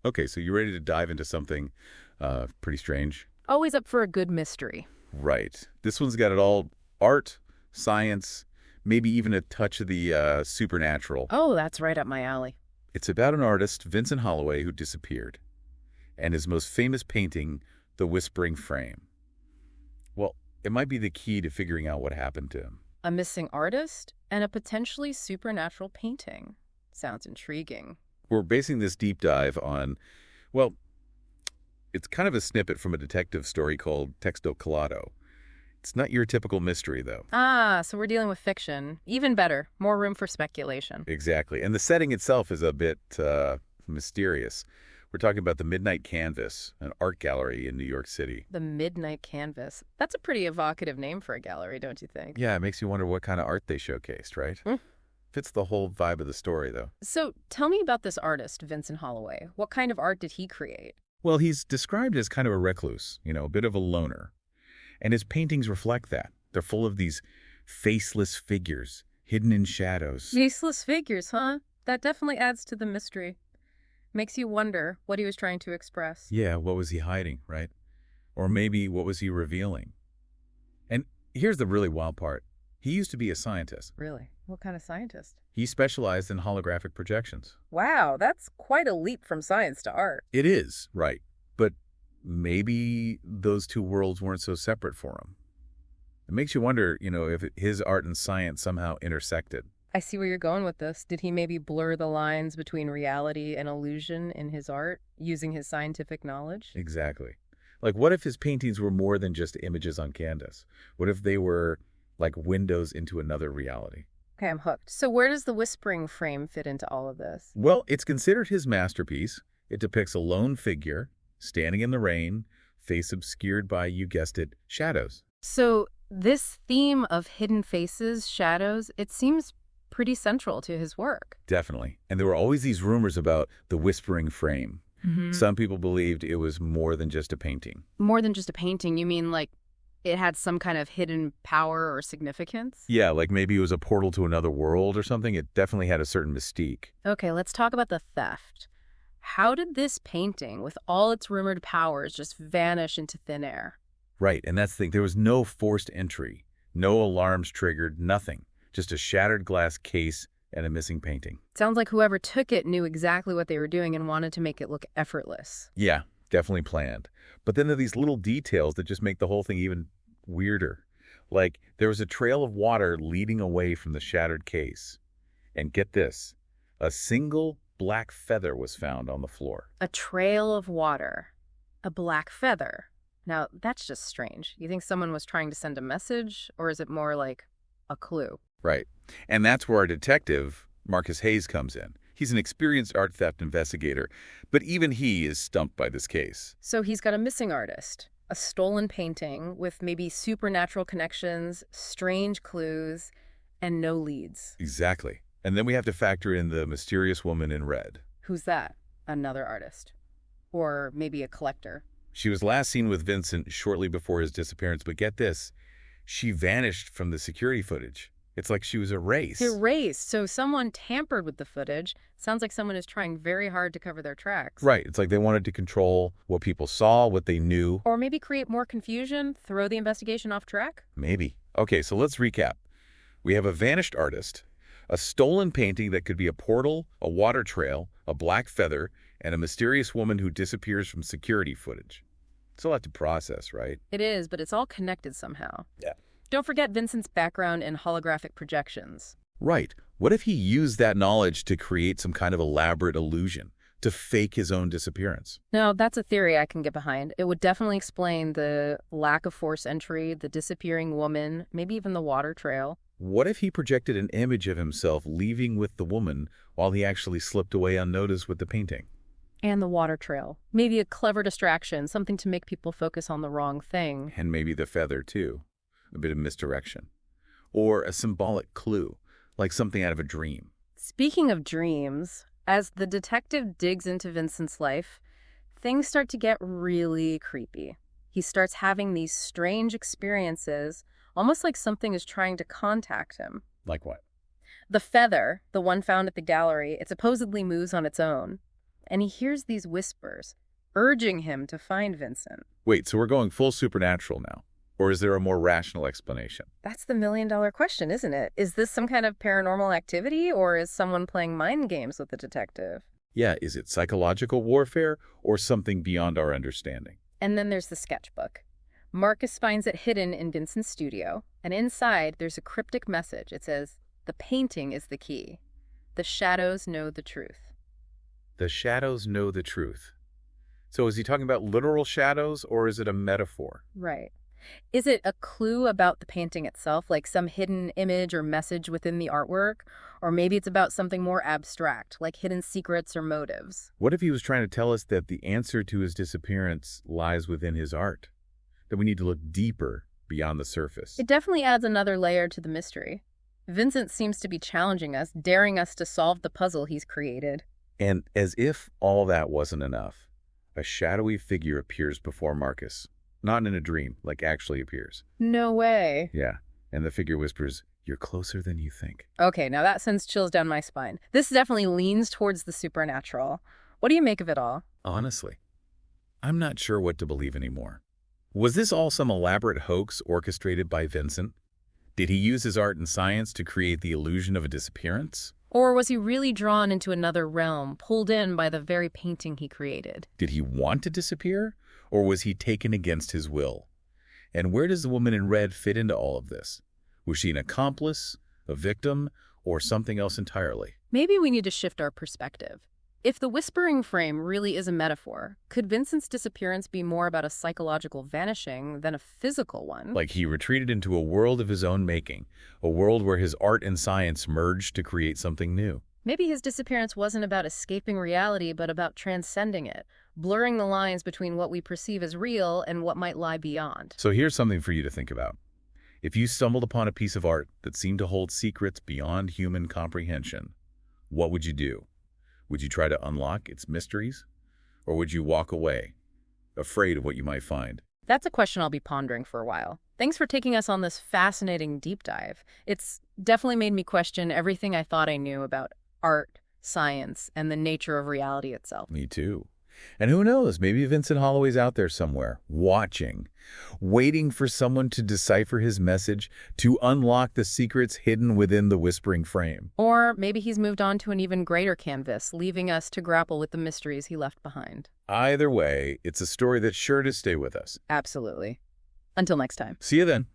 Okay, so you ready to dive into something pretty strange? Always up for a good mystery. Right. This one's got it all: art, science, maybe even a touch of the supernatural. Oh, that's right up my alley. It's about an artist, Vincent Holloway, who disappeared, and his most famous painting, The Whispering Frame. Well, it might be the key to figuring out what happened to him. A missing artist and a potentially supernatural painting. Sounds intriguing. We're basing this deep dive on, well, it's kind of a snippet from a detective story called Texto Colado. It's not your typical mystery, though. Ah, so we're dealing with fiction. Even better. More room for speculation. Exactly. And the setting itself is a bit mysterious. We're talking about the Midnight Canvas, an art gallery in New York City. The Midnight Canvas. That's a pretty evocative name for a gallery, don't you think? Yeah, it makes you wonder what kind of art they showcased, right? Hmm. Fits the whole vibe of the story, though. So tell me about this artist, Vincent Holloway. What kind of art did he create? Well, he's described as kind of a recluse, a bit of a loner. And his paintings reflect that. They're full of these faceless figures, hidden in shadows. Faceless figures, huh? That definitely adds to the mystery. Makes you wonder what he was trying to express. Yeah, what was he hiding, right? Or maybe what was he revealing? And here's the really wild part. He used to be a scientist. Really? What kind of scientist? He specialized in holographic projections. Wow, that's quite a leap from science to art. It is, right. But maybe those two worlds weren't so separate for him. It makes you wonder, if his art and science somehow intersected. I see where you're going with this. Did he maybe blur the lines between reality and illusion in his art, using his scientific knowledge? Exactly. Like, what if his paintings were more than just images on canvas? What if they were like windows into another reality? Okay, I'm hooked. So where does the whispering frame fit into all of this? Well, it's considered his masterpiece. It depicts a lone figure standing in the rain, face obscured by, you guessed it, shadows. So this theme of hidden faces, shadows, it seems pretty central to his work. Definitely. And there were always these rumors about the whispering frame. Mm-hmm. Some people believed it was more than just a painting. More than just a painting, you mean like it had some kind of hidden power or significance? Yeah, like maybe it was a portal to another world or something. It definitely had a certain mystique. Okay, let's talk about the theft. How did this painting, with all its rumored powers, just vanish into thin air? Right, and that's the thing. There was no forced entry, no alarms triggered, nothing. Just a shattered glass case and a missing painting. Sounds like whoever took it knew exactly what they were doing and wanted to make it look effortless. Yeah, definitely planned. But then there are these little details that just make the whole thing even weirder. Like, there was a trail of water leading away from the shattered case. And get this, a single black feather was found on the floor. A trail of water. A black feather. Now, that's just strange. You think someone was trying to send a message, or is it more like a clue? Right. And that's where our detective, Marcus Hayes, comes in. He's an experienced art theft investigator, but even he is stumped by this case. So he's got a missing artist, a stolen painting with maybe supernatural connections, strange clues, and no leads. Exactly. And then we have to factor in the mysterious woman in red. Who's that? Another artist. Or maybe a collector. She was last seen with Vincent shortly before his disappearance, but get this, she vanished from the security footage. It's like she was erased. Erased. So someone tampered with the footage. Sounds like someone is trying very hard to cover their tracks. Right. It's like they wanted to control what people saw, what they knew. Or maybe create more confusion, throw the investigation off track? Maybe. Okay, so let's recap. We have a vanished artist, a stolen painting that could be a portal, a water trail, a black feather, and a mysterious woman who disappears from security footage. It's a lot to process, right? It is, but it's all connected somehow. Yeah. Don't forget Vincent's background in holographic projections. Right. What if he used that knowledge to create some kind of elaborate illusion, to fake his own disappearance? Now, that's a theory I can get behind. It would definitely explain the lack of force entry, the disappearing woman, maybe even the water trail. What if he projected an image of himself leaving with the woman while he actually slipped away unnoticed with the painting? And the water trail. Maybe a clever distraction, something to make people focus on the wrong thing. And maybe the feather, too. A bit of misdirection. Or a symbolic clue, like something out of a dream. Speaking of dreams, as the detective digs into Vincent's life, things start to get really creepy. He starts having these strange experiences, almost like something is trying to contact him. Like what? The feather, the one found at the gallery, it supposedly moves on its own. and he hears these whispers, urging him to find Vincent. Wait, so we're going full supernatural now? Or is there a more rational explanation? That's the million-dollar question, isn't it? Is this some kind of paranormal activity, or is someone playing mind games with the detective? Yeah, is it psychological warfare or something beyond our understanding? And then there's the sketchbook. Marcus finds it hidden in Vincent's studio, and inside there's a cryptic message. It says, "The painting is the key. The shadows know the truth." The shadows know the truth. So is he talking about literal shadows or is it a metaphor? Right. Is it a clue about the painting itself, like some hidden image or message within the artwork? Or maybe it's about something more abstract, like hidden secrets or motives? What if he was trying to tell us that the answer to his disappearance lies within his art? That we need to look deeper beyond the surface? It definitely adds another layer to the mystery. Vincent seems to be challenging us, daring us to solve the puzzle he's created. And as if all that wasn't enough, a shadowy figure appears before Marcus. Not in a dream, like actually appears. No way. Yeah, and the figure whispers, "You're closer than you think." Okay, now that sends chills down my spine. This definitely leans towards the supernatural. What do you make of it all? Honestly, I'm not sure what to believe anymore. Was this all some elaborate hoax orchestrated by Vincent? Did he use his art and science to create the illusion of a disappearance? Or was he really drawn into another realm, pulled in by the very painting he created? Did he want to disappear, or was he taken against his will? And where does the woman in red fit into all of this? Was she an accomplice, a victim, or something else entirely? Maybe we need to shift our perspective. If the whispering frame really is a metaphor, could Vincent's disappearance be more about a psychological vanishing than a physical one? Like he retreated into a world of his own making, a world where his art and science merged to create something new. Maybe his disappearance wasn't about escaping reality, but about transcending it, blurring the lines between what we perceive as real and what might lie beyond. So here's something for you to think about. If you stumbled upon a piece of art that seemed to hold secrets beyond human comprehension, what would you do? Would you try to unlock its mysteries? Or would you walk away, afraid of what you might find? That's a question I'll be pondering for a while. Thanks for taking us on this fascinating deep dive. It's definitely made me question everything I thought I knew about art, science, and the nature of reality itself. Me too. And who knows, maybe Vincent Holloway's out there somewhere, watching, waiting for someone to decipher his message, to unlock the secrets hidden within the whispering frame. Or maybe he's moved on to an even greater canvas, leaving us to grapple with the mysteries he left behind. Either way, it's a story that's sure to stay with us. Absolutely. Until next time. See you then.